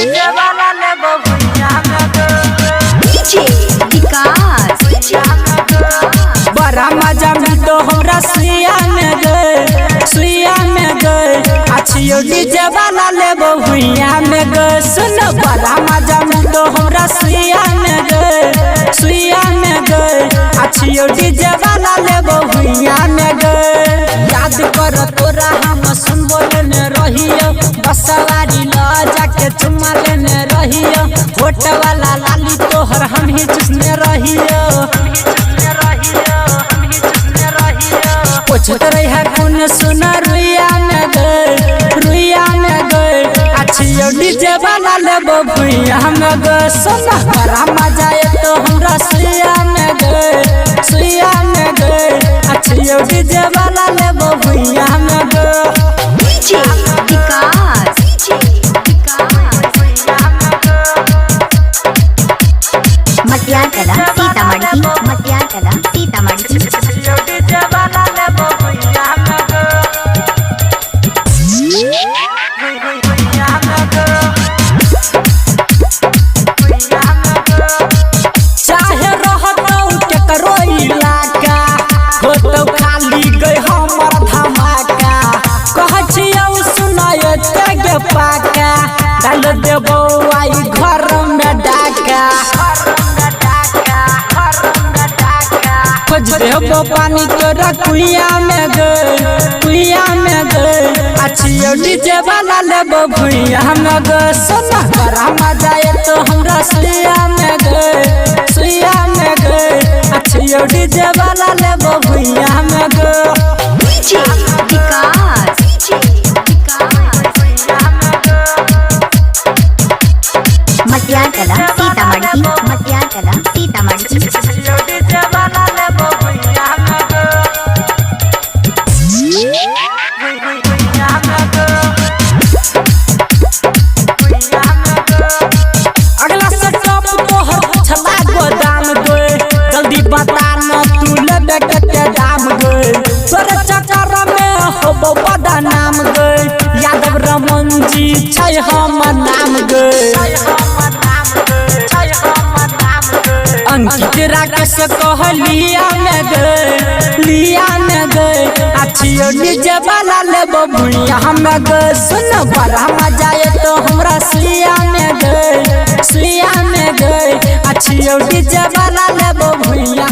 DJ वाला लेबो भुइया में गो डीजे विकास बड़ा मजा मिलतो हमरा सुइया में गो सुइया में गो अच्छियो डीजे वाला लेबो भुइया में गो सुन बड़ा मजा मिलतो हमरा सुइया में गो सुइया में गो अच्छियो डीजे वाला लेबो भुइया में गो याद कर तोरा हम सुनबो लेने रहियो बसवारी ल जाके चुमा लेने रहियो होट वाला लाली तोहर हम ही चुसने रहियो पूछत रही है कौन सुना रुइया में गए अच्छियो डीजे वाला लेबो भुइया में गए सोना बड़ा मजा आए तो हमरा सुइया में गए अच्छियो डीजे वाला लेबो भुइया में गए डीजे विकास मटियार कला सीतामढ़ी मटियार कला सीतामढ़ी डीजे वाला लेबो भुइया में चाहे रहतौ केकरो इलाका होतौ खाली गई हमर धमाका कह छियौ सुनायो तेगे पाका डाल देबो आई घर में डाका खोज देबो पानी तोरा कुइया में गए अच्छियो डीजे वाला लेबो भुइया में गए सोना बड़ा मजा आए तो हमरा सुइया में गए अच्छियो डीजे वाला लेबो भुइया में गए डीजे विकास मटियार कला सीतामढ़ी मटियार कला सीतामढ़ी डीजे वाला लेबो भुइया में अगला स्टॉप तोहर छला गोदाम गए जल्दी बता न तू लेबे कते दाम गए तोरे चक्कर में होबो बड़ा नाम गए यादव रमन जी छै हमर नाम गए अंकित राकेश कहलिया में गए अच्छियो डीजे वाला लेबो भुइया में गए सुन बड़ा मजा आए तो हमरा सुइया में गए अच्छियो डीजे वाला लेबो भुइया